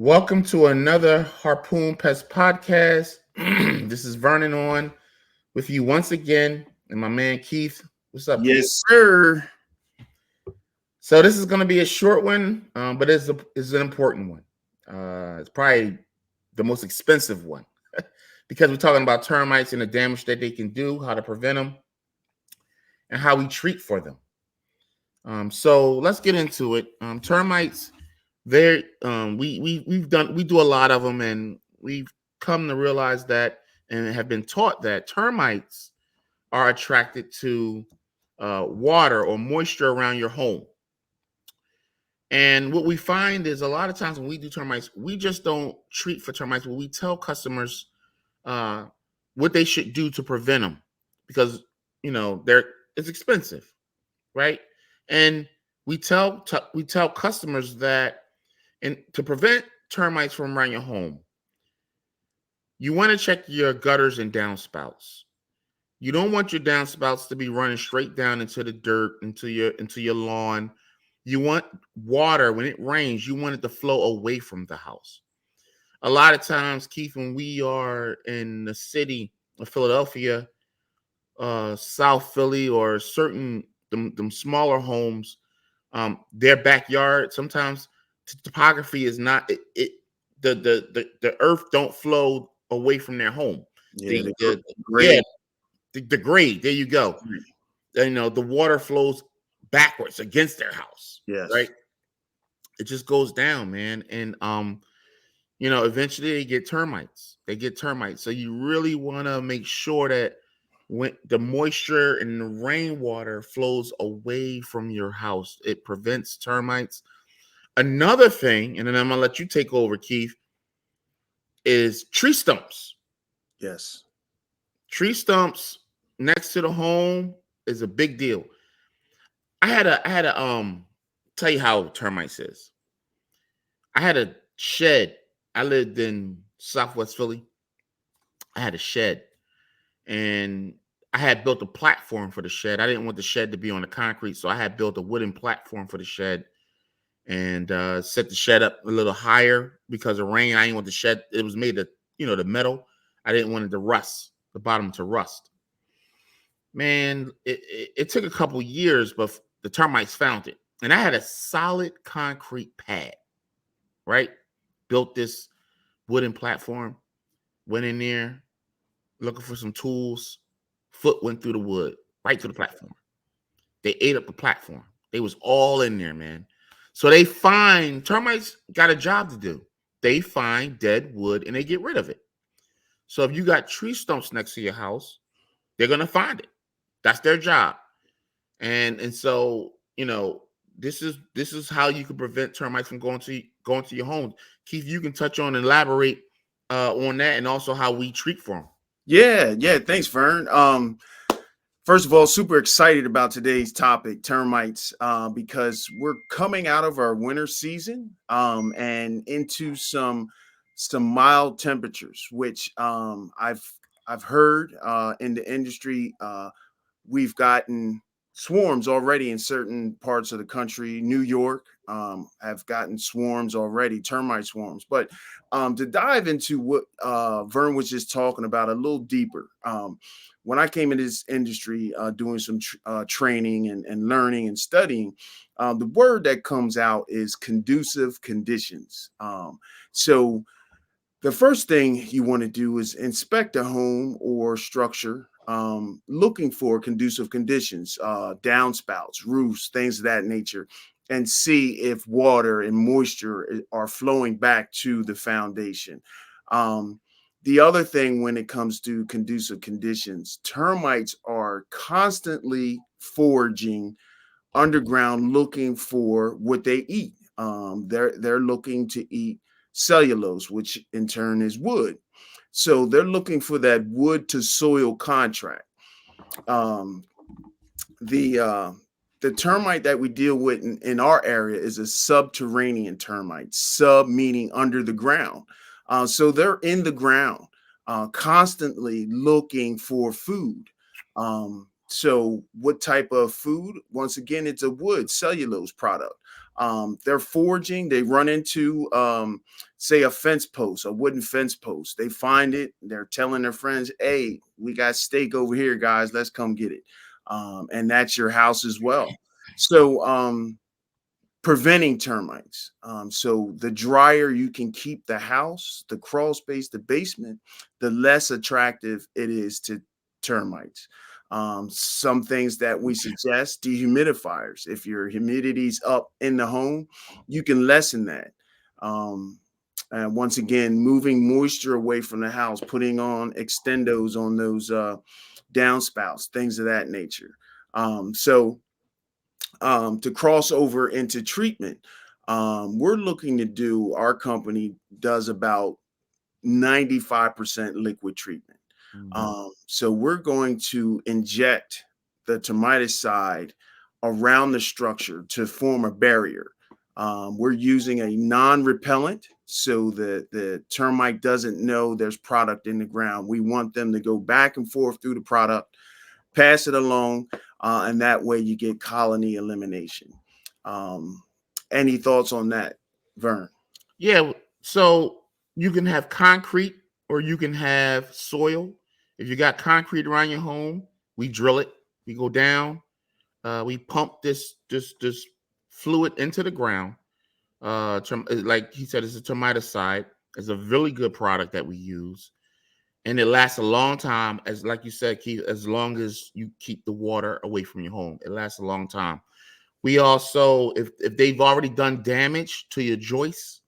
Welcome to another Harpoon Pest podcast. This is Vernon on with you once again, and my man Keith. What's up, Keith? Yes, sir. So this is going to be a short one, but it's an important one. It's probably the most expensive one because we're talking about termites and the damage that they can do, how to prevent them, and how we treat for them. So let's get into it. Termites, they're we do a lot of them, and we've come to realize that and have been taught that termites are attracted to water or moisture around your home. And what we find is a lot of times when we do termites, we just don't treat for termites, but we tell customers uh, what they should do to prevent them because it's expensive, right? And we tell customers that and to prevent termites from around your home, you want to check your gutters and downspouts. You don't want your downspouts to be running straight down into the dirt, into your lawn. You want water when it rains, you want it to flow away from the house. A lot of times, Keith, when we are in the city of Philadelphia, South Philly, or certain them smaller homes, their backyard sometimes topography is not the earth don't flow away from their home. Yeah, The yeah great. the grade, there you go. The water flows backwards against their house, right? Yes. It just goes down, man. And eventually they get termites. So you really want to make sure that when the moisture and the rainwater flows away from your house, it prevents termites. Another thing, and then I'm gonna let you take over, Keith, is tree stumps. Yes. Tree stumps next to the home is a big deal. I had a tell you how termites is. I had a shed. I lived in Southwest Philly. I had a shed, and I had built a platform for the shed. I didn't want the shed to be on the concrete, so I had built a wooden platform for the shed and set the shed up a little higher because of rain. I didn't want the shed. It was made of the metal. I didn't want it to rust, the bottom to rust. Man, it took a couple years, but the termites found it, and I had a solid concrete pad. Right, built this wooden platform. Went in there looking for some tools. Foot went through the wood, right to the platform. They ate up the platform. They was all in there, man. So they find termites got a job to do. They find dead wood and they get rid of it. So if you got tree stumps next to your house, they're gonna find it. That's their job. And so this is how you can prevent termites from going to your home. Keith, you can touch on and elaborate on that, and also how we treat for them. Yeah. Thanks, Vern. First of all, super excited about today's topic, termites, because we're coming out of our winter season and into some mild temperatures, which I've heard in the industry. We've gotten swarms already in certain parts of the country. New York have gotten swarms already, termite swarms. But to dive into what Vern was just talking about a little deeper, when I came in this industry doing some training and learning and studying, the word that comes out is conducive conditions. So the first thing you want to do is inspect a home or structure, looking for conducive conditions, downspouts, roofs, things of that nature, and see if water and moisture are flowing back to the foundation. Um, the other thing when it comes to conducive conditions, termites are constantly foraging underground looking for what they eat. They're looking to eat cellulose, which in turn is wood. So they're looking for that wood to soil contract. Um, the uh, the termite that we deal with in our area is a subterranean termite. Sub meaning under the ground. So they're in the ground, constantly looking for food. So what type of food? Once again, it's a wood cellulose product. They're foraging. They run into, say, a fence post, a wooden fence post. They find it. They're telling their friends, "Hey, we got steak over here, guys. Let's come get it." And that's your house as well. So, preventing termites. So the drier you can keep the house, the crawl space, the basement, the less attractive it is to termites. Some things that we suggest: dehumidifiers. If your humidity's up in the home, you can lessen that. Um, and once again, moving moisture away from the house, putting on extendos on those downspouts, things of that nature. So to cross over into treatment, we're looking to do, our company does about 95% liquid treatment. Mhm. So we're going to inject the termiticide around the structure to form a barrier. We're using a non-repellent so that the termite doesn't know there's product in the ground. We want them to go back and forth through the product, pass it along, and that way you get colony elimination. Um, any thoughts on that, Vern? Yeah, so you can have concrete or you can have soil. If you got concrete around your home, we drill it. We go down. We pump this fluid into the ground. Like he said, it's a termiticide. It's a really good product that we use, and it lasts a long time. As like you said, Keith, as long as you keep the water away from your home, it lasts a long time. We also, if they've already done damage to your joists,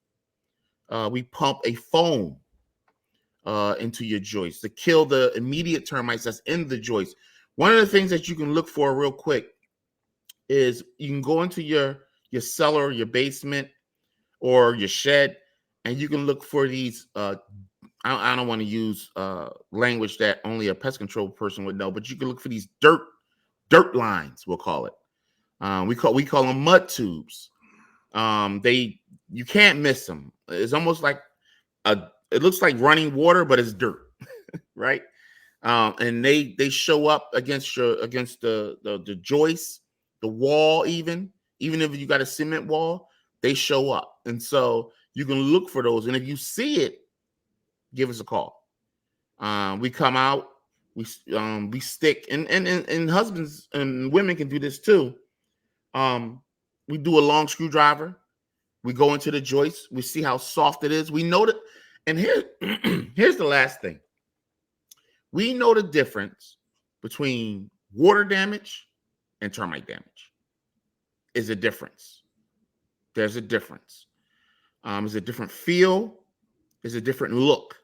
we pump a foam into your joists to kill the immediate termites that's in the joist. One of the things that you can look for real quick is you can go into your cellar, your basement, or your shed, and you can look for these. I don't want to use language that only a pest control person would know, but you can look for these dirt lines. We'll call it. We call them mud tubes. They You can't miss them. It's almost like it looks like running water, but it's dirt, right? And they show up against the joist, the wall, even if you got a cement wall, they show up, and so you can look for those. And if you see it, give us a call. We come out, we stick, and husbands and women can do this too. Um, we do a long screwdriver. We go into the joist. We see how soft it is. We know that. And here, here's the last thing. We know the difference between water damage and termite damage. Is a difference. There's a difference. There's a different feel. There's a different look.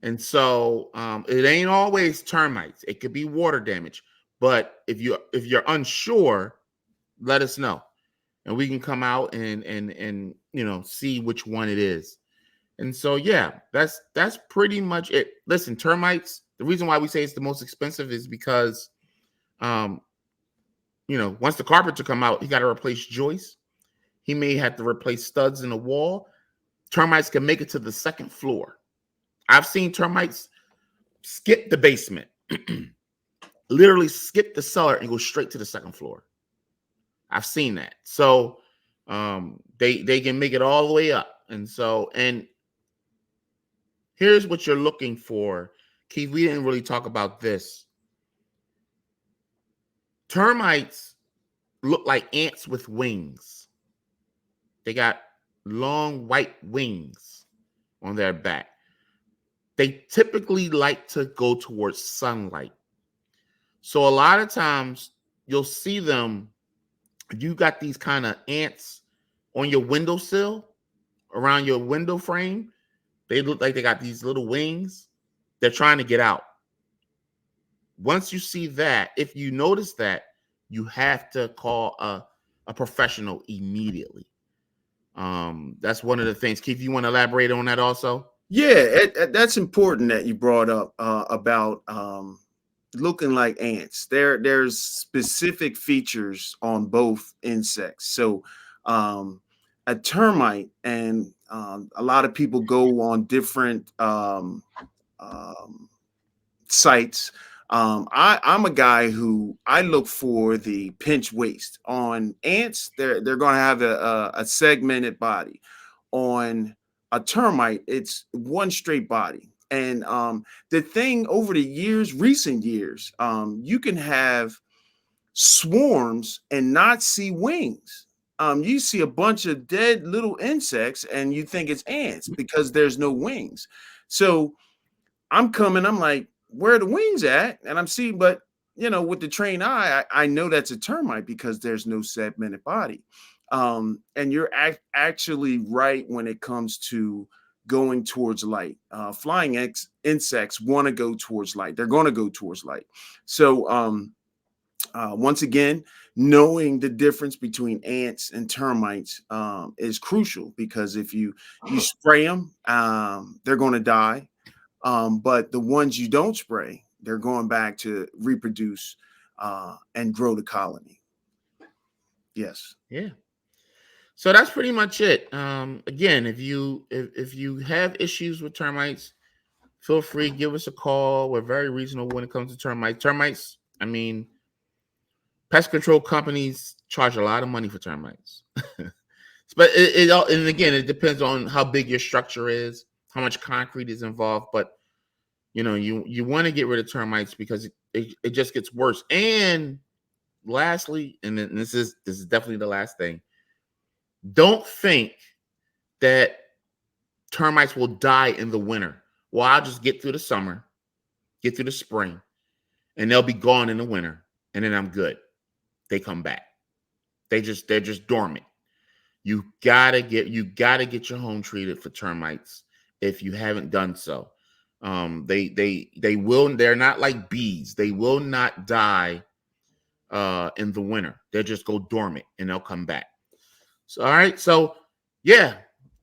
And so it ain't always termites. It could be water damage. But if you're unsure, let us know, and we can come out and see which one it is. And so yeah, that's pretty much it. Listen, termites. The reason why we say it's the most expensive is because um once the carpenter come out, he got to replace joists. He may have to replace studs in the wall. Termites can make it to the second floor. I've seen termites skip the basement, literally skip the cellar and go straight to the second floor. I've seen that. So they can make it all the way up. And here's what you're looking for. Keith, we didn't really talk about this. Termites look like ants with wings. They got long white wings on their back. They typically like to go towards sunlight. So a lot of times you'll see them, you got these kind of ants on your windowsill, around your window frame. They look like they got these little wings. They're trying to get out. Once you see that, if you notice that, you have to call a professional immediately. That's one of the things. Keith, you want to elaborate on that also? Yeah, that's important that you brought up about looking like ants. There's specific features on both insects. So a termite, and a lot of people go on different um, sites I'm a guy who I look for the pinch waist. On ants, they're going to have a segmented body. On a termite, it's one straight body. And the thing over the years, recent years, you can have swarms and not see wings. You see a bunch of dead little insects and you think it's ants because there's no wings. So I'm like, where are the wings at? And I'm seeing, but with the trained eye, I know that's a termite because there's no segmented body. And you're actually right when it comes to going towards light. Flying insects want to go towards light. They're going to go towards light. So once again, knowing the difference between ants and termites is crucial, because if you spray them, they're going to die. But the ones you don't spray, they're going back to reproduce and grow the colony. Yes. Yeah. So that's pretty much it. Again, if you have issues with termites, feel free, give us a call. We're very reasonable when it comes to termites. Termites, I mean, pest control companies charge a lot of money for termites. But it all, and again, it depends on how big your structure is, how much concrete is involved. But you want to get rid of termites because it just gets worse. And lastly, and then this is definitely the last thing, don't think that termites will die in the winter. Well, I'll just get through the summer, get through the spring, and they'll be gone in the winter, and then I'm good. They come back. They're just dormant. You gotta get your home treated for termites if you haven't done so. They're not like bees. They will not die in the winter. They'll just go dormant and they'll come back. So all right, so yeah,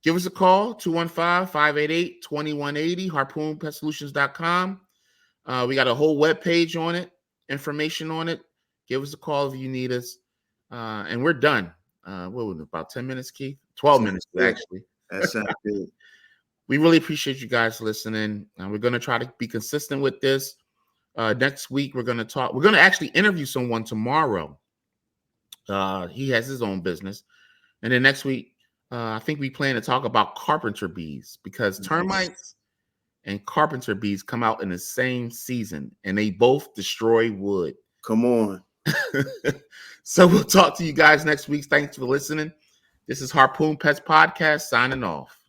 give us a call, 215-588-2180, harpoonpestsolutions.com. We got a whole web page on it, information on it. Give us a call if you need us. And we're done. What was it, about 10 minutes, Keith? 12 minutes, actually. That sounds good. We really appreciate you guys listening. We're going to try to be consistent with this. Next week, we're going to actually interview someone tomorrow. He has his own business. And then next week, I think we plan to talk about carpenter bees, because termites and carpenter bees come out in the same season and they both destroy wood. Come on. So we'll talk to you guys next week. Thanks for listening. This is Harpoon Pest Podcast signing off.